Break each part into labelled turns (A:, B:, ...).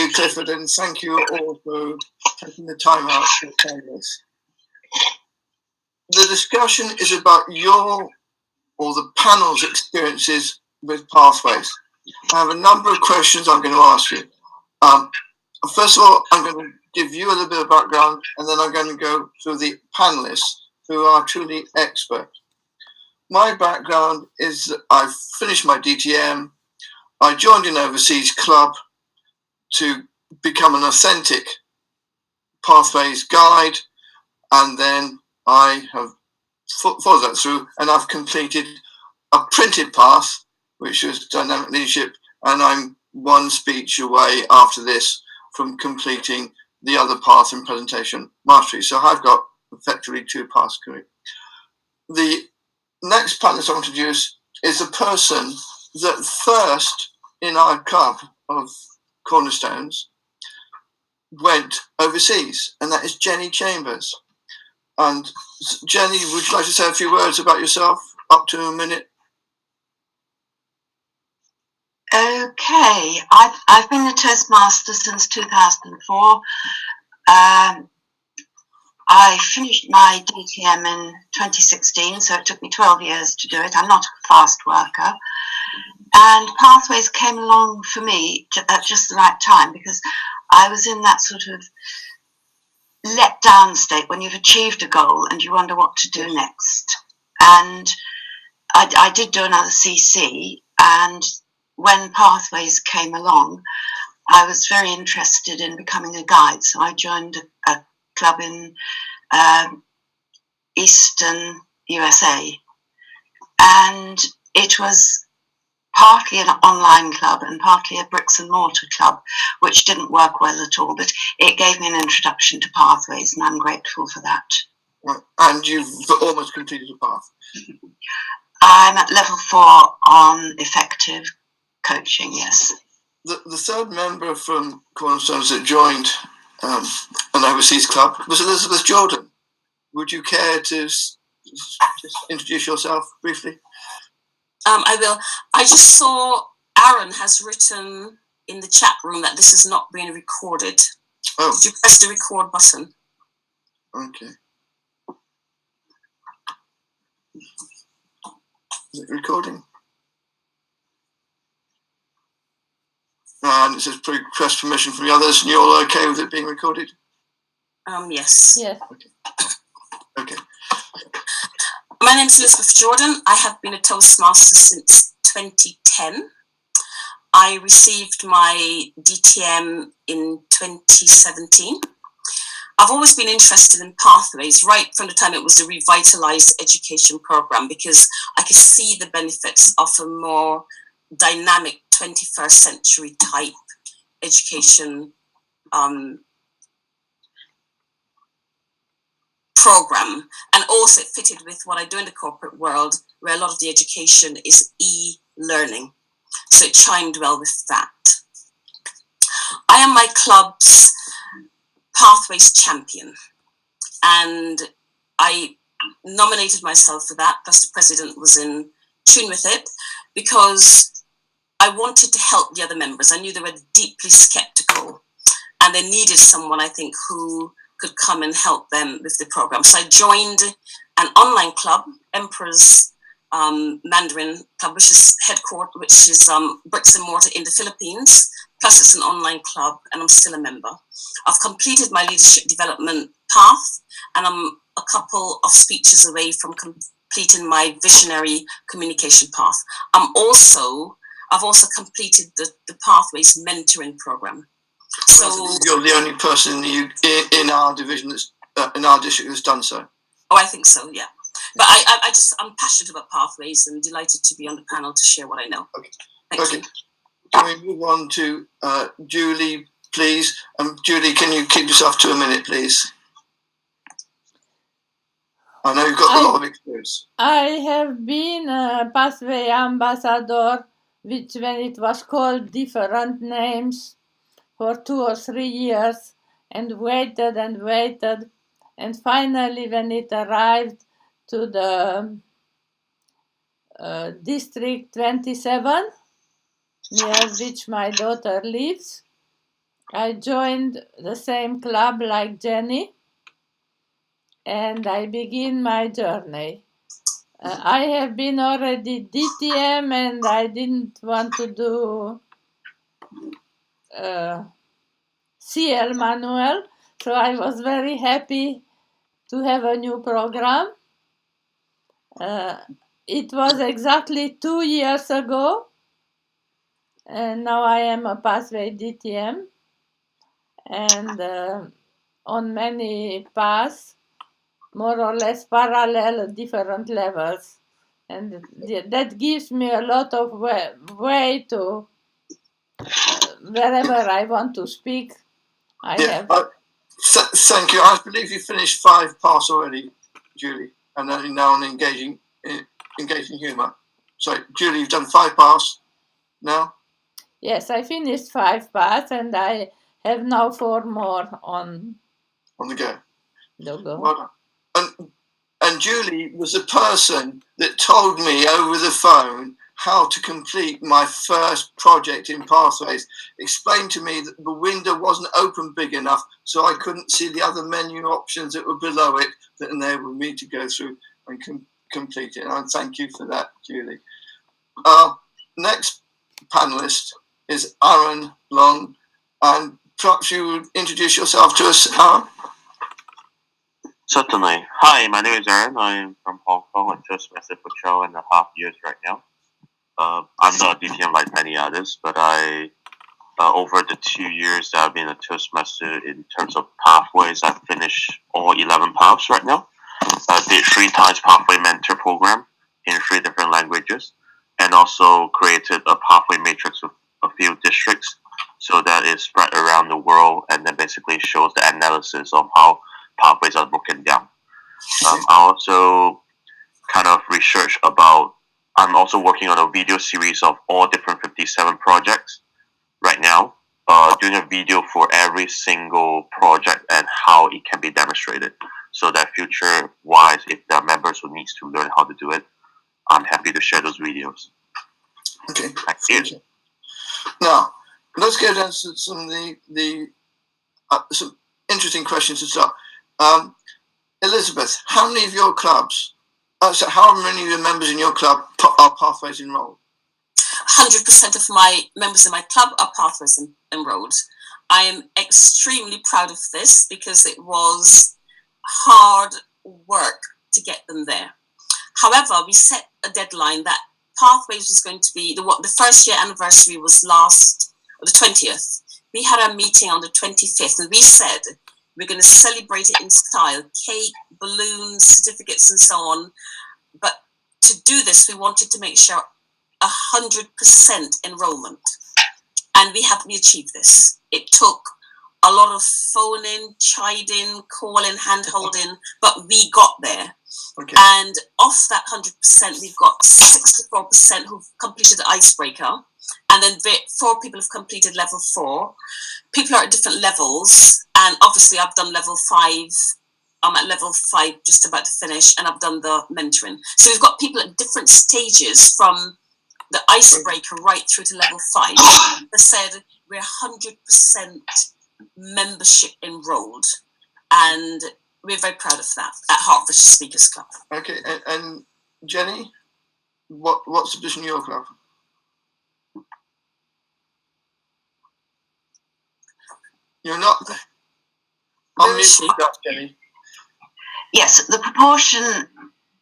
A: you, Clifford, and thank you all for taking the time out to attend this. The discussion is about your or the panel's experiences with pathways. I have a number of questions I'm going to ask you. First of all, I'm going to give you a little bit of background, and then I'm going to go through the panelists who are truly expert. My background is that I've finished my DTM. I joined an overseas club to become an authentic pathways guide, and then I have followed that through, and I've completed a printed path, which was dynamic leadership, and I'm one speech away after this from completing the other path in presentation mastery. So I've got effectively 2 paths. The next panelist I want to introduce is a person that first in our club of Cornerstones went overseas, and that is Jenny Chambers. And Jenny, would you like to say a few words about yourself? Up to a minute.
B: Okay, I've been a Toastmaster since 2004. I finished my DTM in 2016, so it took me 12 years to do it. I'm not a fast worker. And Pathways came along for me at just the right time, because I was in that sort of let down state when you've achieved a goal and you wonder what to do next. And I did do another CC, and when Pathways came along, I was very interested in becoming a guide. So I joined a club in Eastern USA, and it was partly an online club and partly a bricks and mortar club, which didn't work well at all, but it gave me an introduction to Pathways, and I'm grateful for that.
A: And you've almost completed a path.
B: I'm at level 4 on effective coaching, yes.
A: The third member from Cornerstones that joined an overseas club was Elizabeth Jordan. Would you care to just introduce yourself briefly?
C: I will. I just saw Aaron has written in the chat room that this is not being recorded.
A: Oh.
C: Did you press the record button?
A: Okay. Is it recording? And it says request permission from the others, and you're all okay with it being recorded?
C: Yes.
D: Yes.
A: Okay.
C: My name is Elizabeth Jordan. I have been a Toastmaster since 2010. I received my DTM in 2017. I've always been interested in pathways right from the time it was a revitalized education program, because I could see the benefits of a more dynamic 21st century type education program, and also it fitted with what I do in the corporate world, where a lot of the education is e-learning. So it chimed well with that. I am my club's Pathways champion, and I nominated myself for that, plus the president was in tune with it, because I wanted to help the other members. I knew they were deeply skeptical, and they needed someone, I think, who could come and help them with the program. So I joined an online club, Emperor's Mandarin Club, which is bricks and mortar in the Philippines. Plus it's an online club, and I'm still a member. I've completed my leadership development path, and I'm a couple of speeches away from completing my visionary communication path. I've also completed the Pathways mentoring program. So
A: you're the only person in our division that's in our district that's done so.
C: Oh, I think so, yeah. But I'm passionate about Pathways and delighted to be on the panel to share what I know.
A: Okay.
C: Thank you.
A: Can we move on to Julie, please? Julie, can you keep yourself to a minute, please? I know you've got a lot of experience.
D: I have been a Pathway ambassador, which when it was called different names, for 2 or 3 years, and waited, and finally when it arrived to the District 27, near which my daughter lives, I joined the same club like Jenny, and I begin my journey. I have been already DTM, and I didn't want to do CL manual, so I was very happy to have a new program. It was exactly 2 years ago, and now I am a pathway DTM, and on many paths, more or less parallel at different levels, and that gives me a lot of way to wherever I want to speak.
A: Thank you. I believe you finished 5 paths already, Julie, and only now on engaging humour. So, Julie, you've done 5 paths now?
D: Yes, I finished 5 paths, and I have now 4 more on
A: the go.
D: Well
A: done. And Julie was the person that told me over the phone how to complete my first project in Pathways. Explained to me that the window wasn't open big enough, so I couldn't see the other menu options that were below it that enabled me to go through and complete it. And thank you for that, Julie. Our next panelist is Aaron Leung, and perhaps you would introduce yourself to us, Aaron?
E: Certainly. Hi, my name is Aaron. I'm from Hong Kong. I Toastmaster for 12.5 years right now. I'm not a DTM like many others, but I, over the 2 years that I've been a Toastmaster in terms of pathways, I've finished all 11 paths right now. I did 3 times pathway mentor program in 3 different languages, and also created a pathway matrix of a few districts so that it's spread around the world, and then basically shows the analysis of how pathways are broken down. I also kind of research about, I'm also working on a video series of all different 57 projects right now, doing a video for every single project and how it can be demonstrated, so that future-wise, if there are members who needs to learn how to do it, I'm happy to share those videos.
A: Okay.
E: Thank you.
A: Now, let's go down to some of some interesting questions to start. Elizabeth, how many of your clubs, so how many of your members in your club are Pathways enrolled?
C: 100% of my members in my club are Pathways enrolled. I am extremely proud of this because it was hard work to get them there. However, we set a deadline that Pathways was going to be, the first year anniversary was the 20th. We had a meeting on the 25th, and we said we're going to celebrate it in style, cake, balloons, certificates, and so on. But to do this, we wanted to make sure 100% enrollment, and we achieved this. It took a lot of phoning, chiding, calling, hand-holding, but we got there.
A: Okay.
C: And off that 100%, we've got 64% who've completed the icebreaker, and then 4 people have completed level 4. People are at different levels, and obviously I've done level 5. I'm at level 5, just about to finish, and I've done the mentoring. So we've got people at different stages from the icebreaker right through to level 5. They said we're 100% membership enrolled, and we're very proud of that at Hertfordshire Speakers Club.
A: Okay, and Jenny, what's the position in your club? You're not.
C: Where is she?
A: Jenny.
B: Yes, the proportion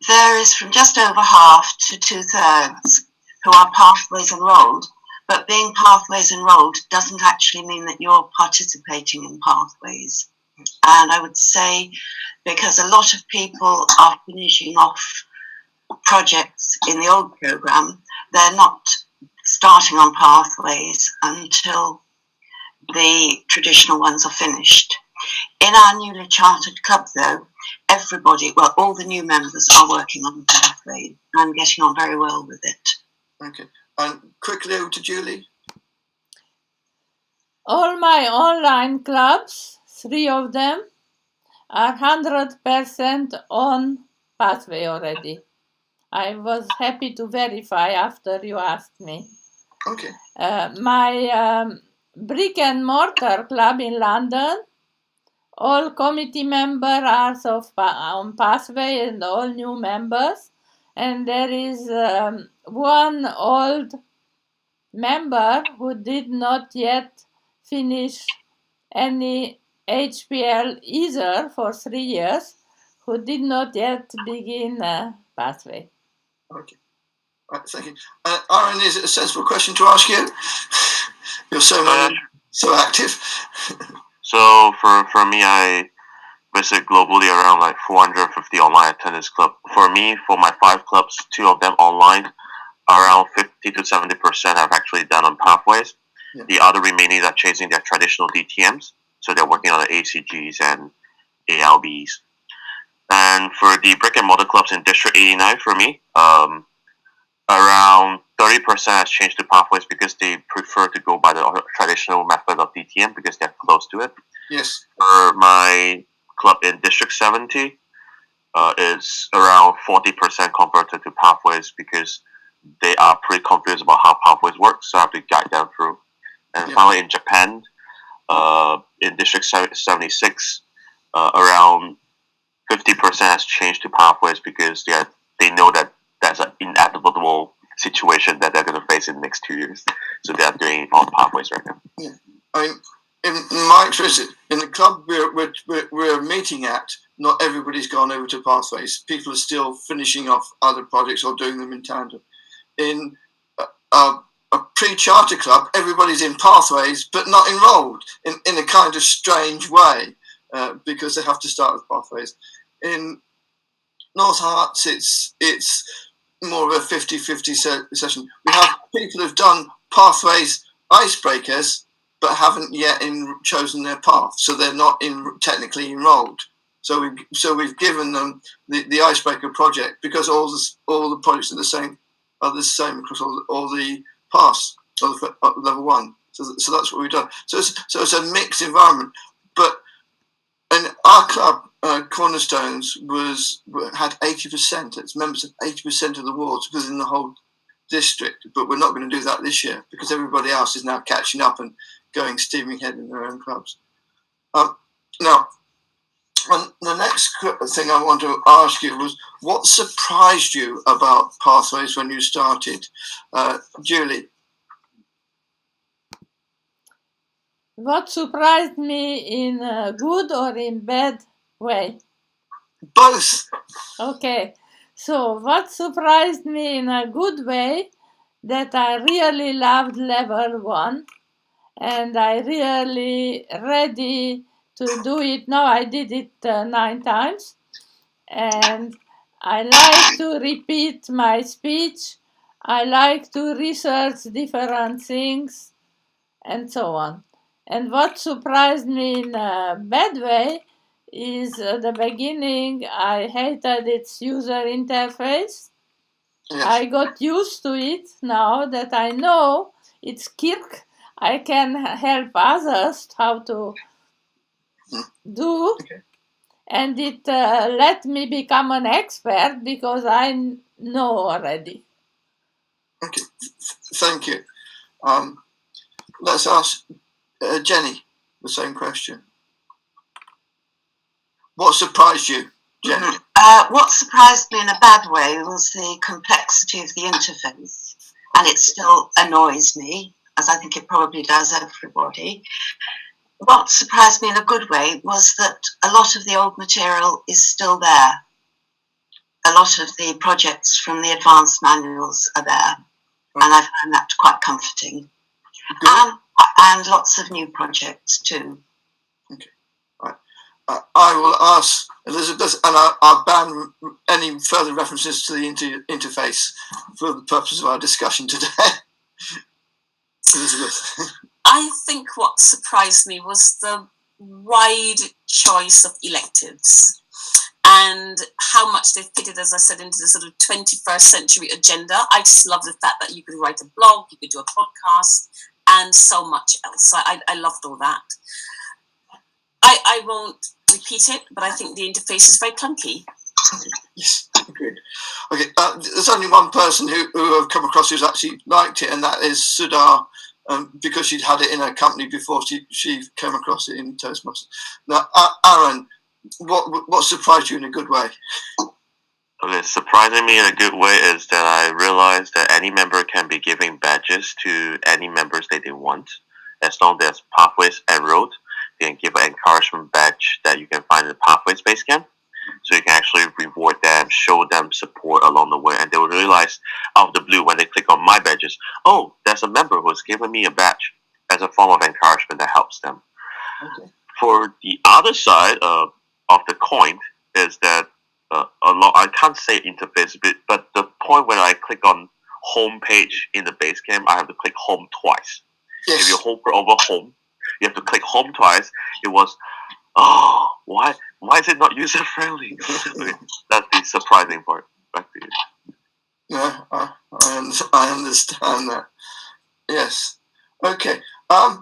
B: varies from just over half to 2/3 who are Pathways enrolled, but being Pathways enrolled doesn't actually mean that you're participating in Pathways. And I would say, because a lot of people are finishing off projects in the old program, they're not starting on Pathways until the traditional ones are finished. In our newly chartered club, though, all the new members are working on the Pathway and getting on very well with it.
A: Okay, and quickly over to Julie.
D: All my online clubs, 3 of them, are 100% on Pathway already. I was happy to verify after you asked me.
A: Okay.
D: My brick and mortar club in London. All committee members are on Pathway and all new members. And there is one old member who did not yet finish any HPL either for 3 years, who did not yet begin Pathway.
A: Okay. Right, thank you. Aaron, is it a sensible question to ask you? You're so active.
E: So for me, I visit globally around like 450 online attendance club. For me, for my 5 clubs, 2 of them online, around 50 to 70% I've actually done on Pathways.
A: Yeah.
E: The other remaining are chasing their traditional DTMs. So they're working on the ACGs and ALBs. And for the brick and mortar clubs in District 89, for me, around 30% has changed to Pathways because they prefer to go by the traditional method of DTM because they're close to it.
A: Yes.
E: For my club in District 70, it's around 40% converted to Pathways because they are pretty confused about how Pathways work, so I have to guide them through. And finally, in Japan, in District 76, around 50% has changed to Pathways because they know that that's an inevitable situation that they're going to face in the next 2 years. So they are doing all Pathways right now.
A: Yeah. I mean, in my experience, in the club we're meeting at, not everybody's gone over to Pathways. People are still finishing off other projects or doing them in tandem. In a pre-charter club, everybody's in Pathways, but not enrolled in a kind of strange way because they have to start with Pathways. In North Hearts, it's more of a 50-50 session. We have people who've done Pathways icebreakers, but haven't yet chosen their path, so they're not technically enrolled. So we've given them the icebreaker project because all the projects are the same across all the paths or the level 1. So that's what we've done. So it's a mixed environment. But in our club, Cornerstones had 80%. Its members had 80% of the wards within the whole district. But we're not going to do that this year because everybody else is now catching up and going steaming ahead in their own clubs. Now, the next thing I want to ask you was, what surprised you about Pathways when you started? Julie?
D: What surprised me in a good or in bad way?
A: Both.
D: Okay, so what surprised me in a good way, that I really loved level 1 and I really ready to do it. Now I did it 9 times and I like to repeat my speech. I like to research different things and so on. And what surprised me in a bad way is the beginning. I hated its user interface.
A: Yes.
D: I got used to it. Now that I know it's Kirk, I can help others how to do.
A: Okay.
D: And it let me become an expert because I know already.
A: Okay, thank you. Let's ask Jenny the same question. What surprised you, Jenny?
B: What surprised me in a bad way was the complexity of the interface, and it still annoys me, as I think it probably does everybody. What surprised me in a good way was that a lot of the old material is still there. A lot of the projects from the advanced manuals are there, and I find that quite comforting. And lots of new projects too.
A: Okay, right. I will ask Elizabeth, and I'll ban any further references to the interface for the purpose of our discussion today. Elizabeth.
C: I think what surprised me was the wide choice of electives and how much they've fitted, as I said, into the sort of 21st century agenda. I just love the fact that you could write a blog, you could do a podcast, and so much else. I loved all that. I won't repeat it, but I think the interface is very clunky.
A: Yes, agreed. Okay, there's only one person who I've come across who's actually liked it, and that is Sudhar because she'd had it in her company before she came across it in Toastmasters. Now, Aaron, what surprised you in a good way?
E: Okay, surprising me in a good way is that I realized that any member can be giving badges to any members that they want. As long as Pathways enrolled, they can give an encouragement badge that you can find in the Pathways base camp. So you can actually reward them, show them support along the way, and they will realize out of the blue when they click on my badges, oh, there's a member who's given me a badge as a form of encouragement that helps them.
A: Okay.
E: For the other side of the coin is that I can't say interface, but the point when I click on home page in the base camp, I have to click home twice.
A: Yes.
E: If you hover over home, you have to click home twice. It was, oh, why is it not user friendly? That's the surprising part. Back to you.
A: Yeah, I understand that. Yes. Okay. Now,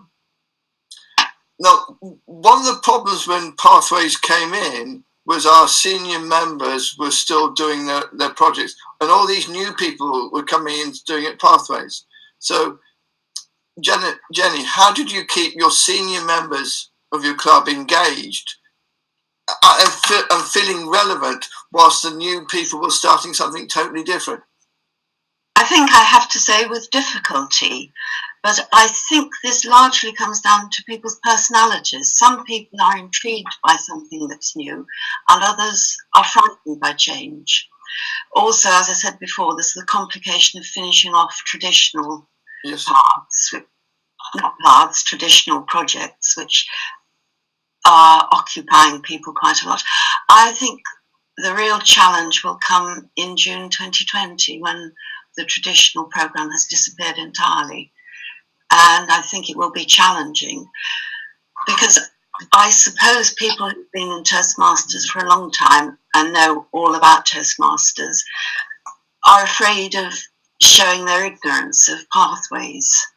A: one of the problems when Pathways came in was our senior members were still doing their projects, and all these new people were coming in doing it Pathways. So, Jenny, how did you keep your senior members of your club engaged and feeling relevant whilst the new people were starting something totally different?
B: I think I have to say with difficulty, but I think this largely comes down to people's personalities. Some people are intrigued by something that's new, and others are frightened by change. Also, as I said before, there's the complication of finishing off traditional traditional projects, which are occupying people quite a lot. I think the real challenge will come in June 2020 when the traditional program has disappeared entirely. And I think it will be challenging because I suppose people who've been in Toastmasters for a long time and know all about Toastmasters are afraid of showing their ignorance of Pathways.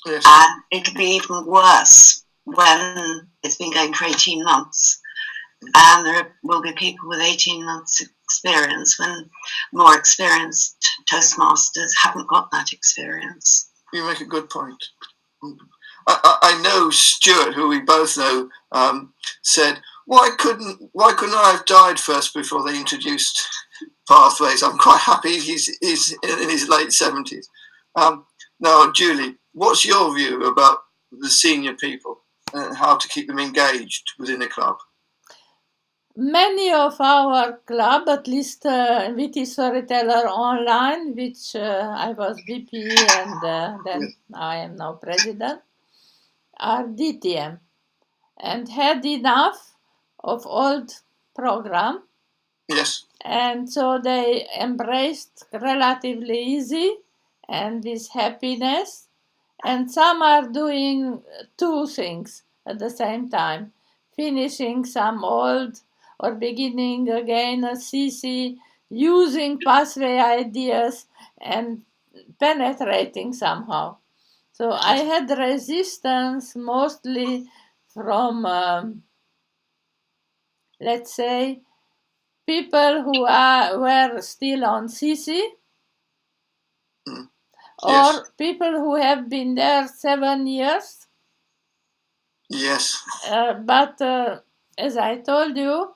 A: Yes.
B: And it'll be even worse when it's been going for 18 months. And there will be people with 18 months experience when more experienced Toastmasters haven't got that experience.
A: You make a good point. I know Stuart, who we both know, said, why couldn't I have died first before they introduced Pathways? I'm quite happy he's in his late 70s. Now, Julie, what's your view about the senior people and how to keep them engaged within the club?
D: Many of our club, at least Witty Storyteller Online, which I was VP and then I am now president, are DTM and had enough of old program.
A: Yes.
D: And so they embraced relatively easy and with happiness. And some are doing two things at the same time, finishing some old or beginning again a CC, using pathway ideas and penetrating somehow. So I had resistance mostly from, let's say, people who were still on CC, or people who have been there 7 years.
A: Yes.
D: But as I told you,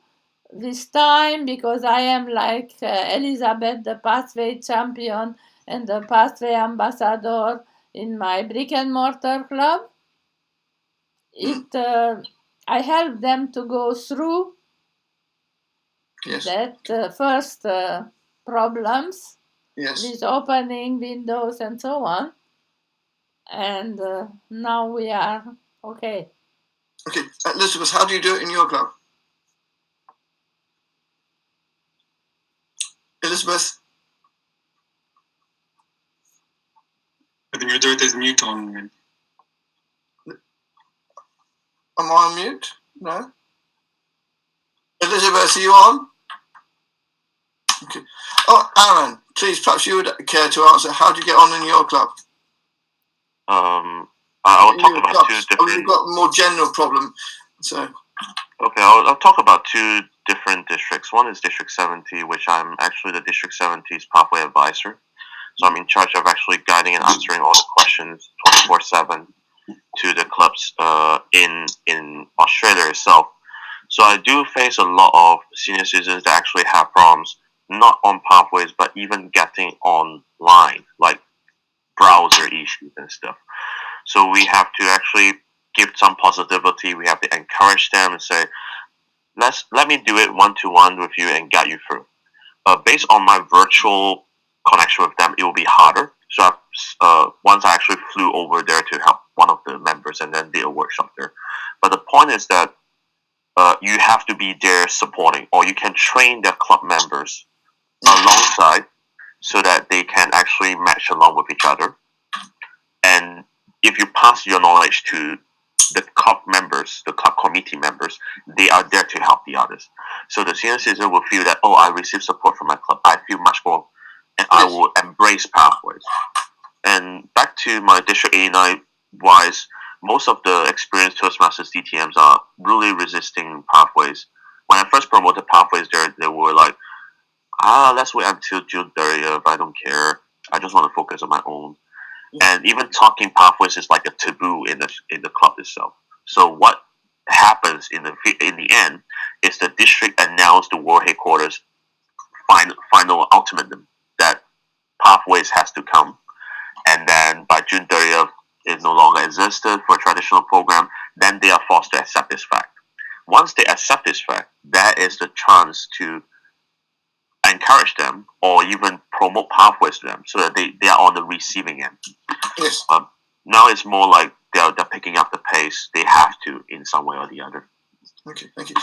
D: this time, because I am like Elizabeth, the Pathway champion and the Pathway ambassador in my brick and mortar club, I help them to go through that first problems with opening windows and so on. And now we are okay.
A: Okay, Elizabeth, how do you do it in your club? Elizabeth?
F: The moderator is mute on.
A: Am I on mute? No? Elizabeth, are you on? Okay. Oh, Aaron, please, perhaps you would care to answer. How do you get on in your club?
E: I'll talk about two different...
A: You've got a more general problem, so...
E: Okay, I'll talk about two different districts. One is District 70, which I'm actually the District 70's Pathway Advisor. So I'm in charge of actually guiding and answering all the questions 24/7 to the clubs in Australia itself. So I do face a lot of senior citizens that actually have problems, not on Pathways, but even getting online, like browser issues and stuff. So we have to actually give some positivity. We have to encourage them and say, let me do it one-to-one with you and guide you through. Based on my virtual connection with them, it will be harder. So once I actually flew over there to help one of the members and then did a workshop there. But the point is that you have to be there supporting, or you can train the club members alongside so that they can actually match along with each other. And if you pass your knowledge to the club members, the club committee members, they are there to help the others. So the senior citizen will feel that, I received support from my club. I feel much more, and I will embrace Pathways. And back to my District 89 wise, most of the experienced Toastmasters DTMs are really resisting Pathways. When I first promoted Pathways there, they were like, let's wait until June 30th. I don't care. I just want to focus on my own. And even talking Pathways is like a taboo in the club itself. So what happens in the end is the district announced the world headquarters final ultimatum that Pathways has to come, and then by June 30th it no longer existed for a traditional program. Then they are forced to accept this fact. Once they accept this fact, that is the chance to encourage them or even promote Pathways to them so that they are on the receiving end.
A: Yes.
E: Now it's more like they're picking up the pace. They have to in some way or the other.
A: Okay, thank you.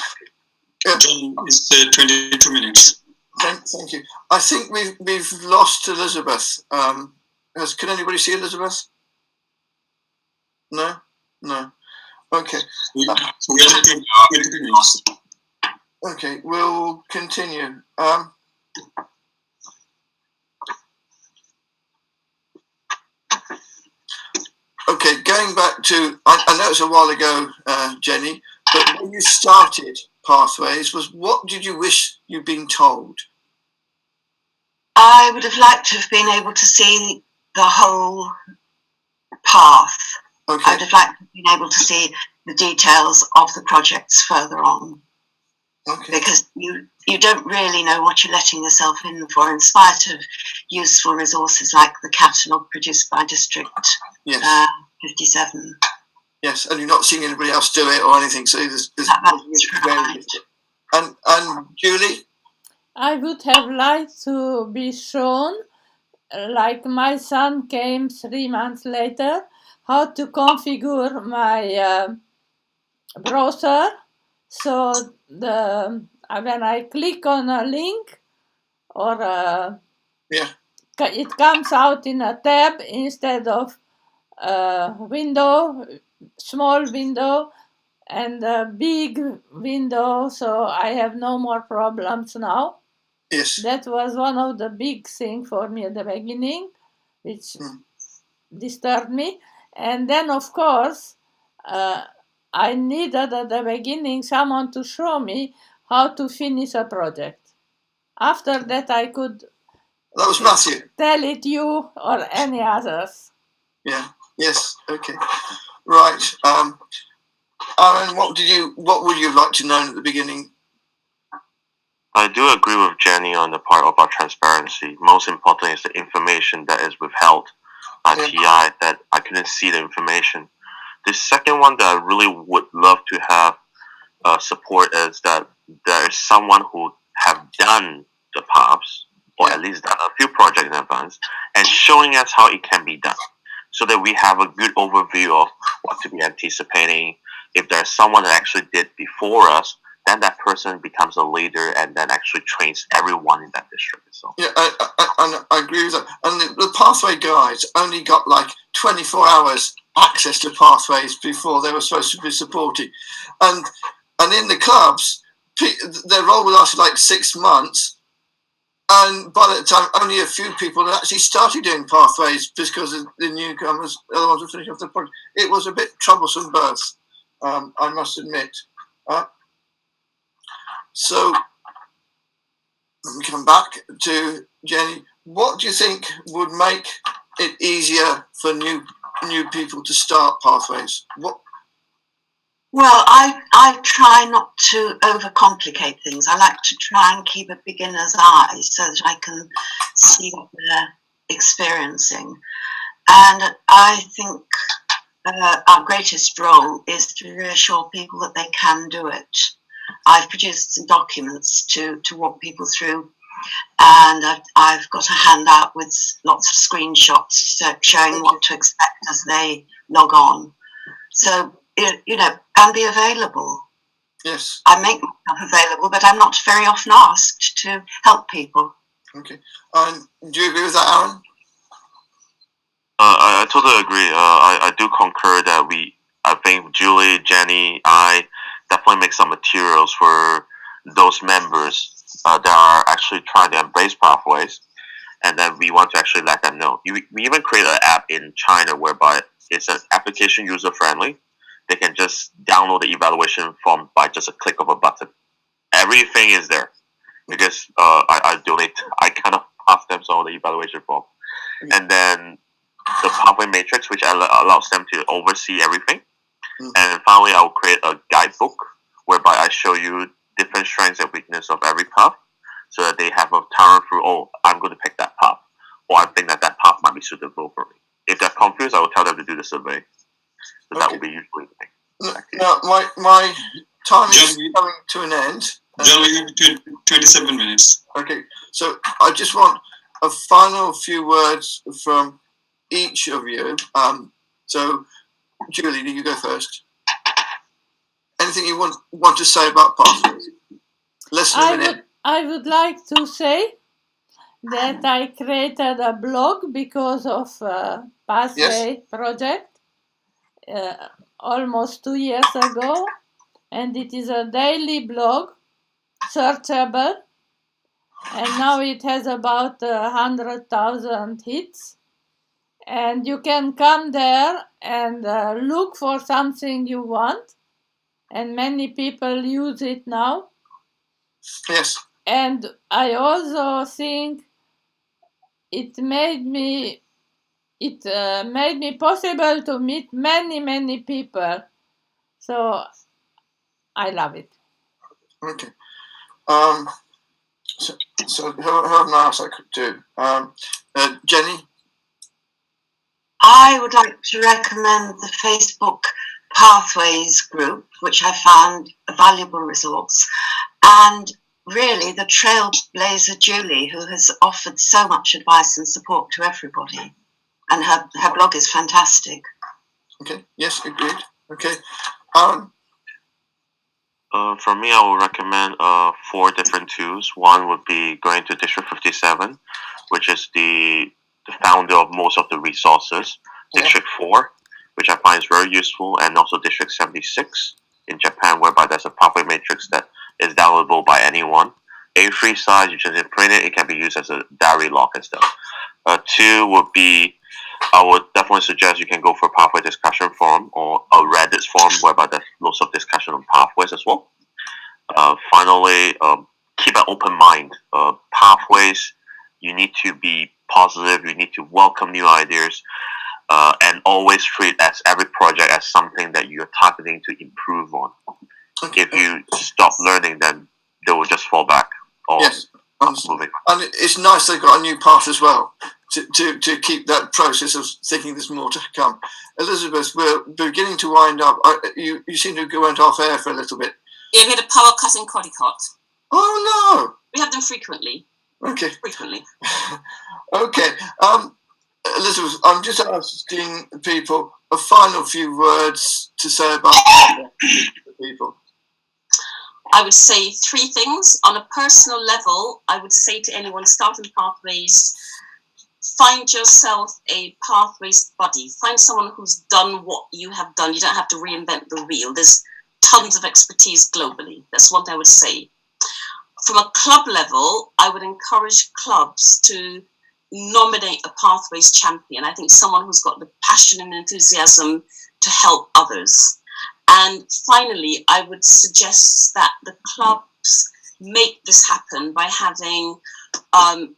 F: John, it's 22 minutes.
A: Thank you. I think we've lost Elizabeth. Can anybody see Elizabeth? No? Okay.
F: We are taking minutes.
A: Okay, we'll continue. Okay, going back to, I know it's a while ago, Jenny, but when you started Pathways, what did you wish you'd been told?
B: I would have liked to have been able to see the whole path.
A: Okay.
B: I would have liked to have been able to see the details of the projects further on.
A: Okay.
B: Because you don't really know what you're letting yourself in for, in spite of useful resources like the catalogue produced by District 57.
A: Yes, and you're not seeing anybody else do it or anything, so there's
B: That's right.
A: And Julie?
D: I would have liked to be shown, like my son came 3 months later, how to configure my browser. So when I click on a link or it comes out in a tab instead of a window, small window and a big window, so I have no more problems now.
A: Yes.
D: That was one of the big things for me at the beginning, which disturbed me. And then, of course, I needed at the beginning someone to show me how to finish a project. After that, I could
A: That was Matthew.
D: tell it you or any others.
A: Yeah. Yes. Okay. Right. Aaron, what would you have liked to know at the beginning?
E: I do agree with Jenny on the part about transparency. Most important is the information that is withheld by TI, that I couldn't see the information. The second one that I really would love to have support is that there is someone who have done the paths, or at least done a few projects in advance, and showing us how it can be done, so that we have a good overview of what to be anticipating. If there's someone that actually did before us, then that person becomes a leader and then actually trains everyone in that district itself.
A: Yeah, I agree with that. And the Pathway guys only got like 24 hours access to Pathways before they were supposed to be supported. And in the clubs, their role would last like 6 months. And by that time, only a few people had actually started doing Pathways because of the newcomers, the other ones were finishing off the project. It was a bit troublesome birth, I must admit. So And come back to Jenny. What do you think would make it easier for new people to start Pathways? What?
B: Well, I try not to overcomplicate things. I like to try and keep a beginner's eye so that I can see what they're experiencing. And I think our greatest role is to reassure people that they can do it. I've produced some documents to walk people through, and I've got a handout with lots of screenshots showing what to expect as they log on. So, and be available.
A: Yes.
B: I make myself available, but I'm not very often asked to help people.
A: Okay. Do you agree with that, Aaron?
E: I totally agree. I do concur that I think Julie, Jenny, I definitely make some materials for those members that are actually trying to embrace Pathways, and then we want to actually let them know. We even create an app in China whereby it's an application user-friendly. They can just download the evaluation form by just a click of a button. Everything is there because I kind of pass them some of the evaluation form. And then the pathway matrix, which allows them to oversee everything. And finally, I will create a guidebook whereby I show you different strengths and weaknesses of every path so that they have a turn through, oh, I'm going to pick that path. Or I think that path might be suitable for me. If they're confused, I will tell them to do the survey. So that will be usually the thing.
A: Now, my time is coming to an end.
F: John, we have 27 minutes.
A: Okay, so I just want a final few words from each of you. So, Julie, do you go first? Anything you want to say about Pathways? Less than a minute.
D: I would like to say that I created a blog because of Pathway project almost 2 years ago, and it is a daily blog, searchable, and now it has about 100,000 hits. And you can come there and look for something you want, and many people use it now.
A: Yes.
D: And I also think it made me possible to meet many people. So I love it.
A: Okay. So how else I could do? Jenny?
B: I would like to recommend the Facebook Pathways group, which I found a valuable resource, and really the trailblazer Julie, who has offered so much advice and support to everybody, and her blog is fantastic.
A: Okay, yes, agreed. Okay, Aaron?
E: For me, I will recommend 4 different tools. One would be going to District 57, which is the founder of most of the resources. District 4, which I find is very useful, and also District 76 in Japan, whereby there's a pathway matrix that is downloadable by anyone. A3 size, you just print it, it can be used as a diary log and stuff. 2 would be, I would definitely suggest you can go for a pathway discussion forum or a Reddit forum whereby there's lots of discussion on pathways as well. Finally, keep an open mind. Pathways, you need to be positive, you need to welcome new ideas, and always treat every project as something that you're targeting to improve on.
A: Okay.
E: If you stop learning, then they will just fall back.
A: Yes.
E: Moving.
A: And it's nice they've got a new path as well to keep that process of thinking there's more to come. Elizabeth, we're beginning to wind up. You seem to go off air for a little bit.
C: Yeah, we had a power cut in Codicott.
A: Oh no!
C: We have them frequently.
A: Okay.
C: Frequently.
A: Okay. Elizabeth, I'm just asking people a final few words to say about people.
C: I would say 3 things. On a personal level, I would say to anyone starting Pathways, find yourself a Pathways buddy. Find someone who's done what you have done. You don't have to reinvent the wheel. There's tons of expertise globally. That's one thing I would say. From a club level, I would encourage clubs to nominate a Pathways champion. I think someone who's got the passion and enthusiasm to help others. And finally, I would suggest that the clubs make this happen by having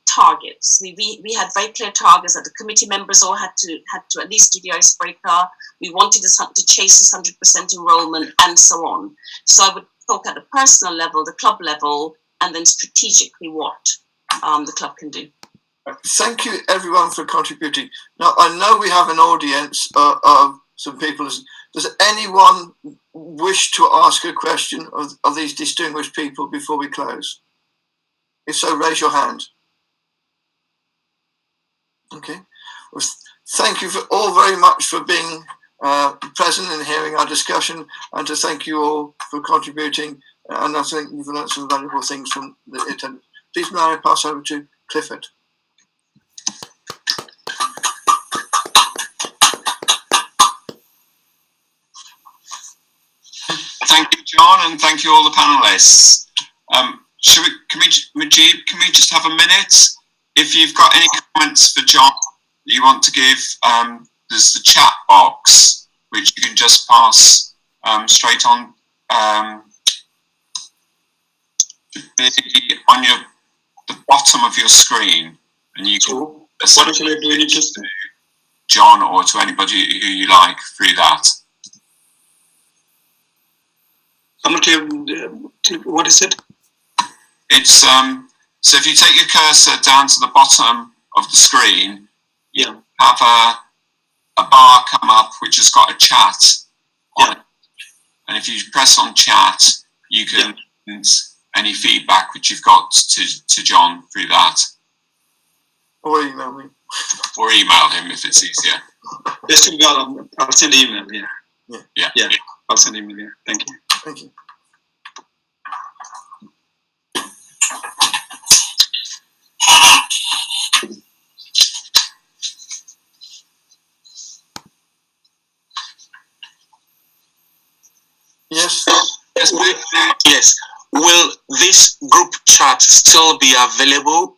C: targets. We had very clear targets that the committee members all had to at least do the icebreaker. We wanted to chase this 100% enrollment and so on. So I would talk at the personal level, the club level, and then strategically what the club can do.
A: Thank you, everyone, for contributing. Now, I know we have an audience of some people. Does anyone wish to ask a question of these distinguished people before we close? If so, raise your hand. Okay. Well, thank you all very much for being present and hearing our discussion, and to thank you all for contributing. And I think you've learned some valuable things from the attendance. Please, may I pass over to Clifford.
G: Thank you, John, and thank you all the panelists. Mujib, can we just have a minute? If you've got any comments for John that you want to give, there's the chat box, which you can just pass straight on on the bottom of your screen, and you can essentially do it to John or to anybody who you like through that.
F: What is it?
G: It's so if you take your cursor down to the bottom of the screen, you have a bar come up which has got a chat on it. And if you press on chat, you can send any feedback which you've got to John through that.
A: Or email me.
G: Or email him if it's easier.
F: I'll send email,
G: Yeah.
F: I'll send email, Thank you.
A: Thank you. Yes.
H: Yes. Will this group chat still be available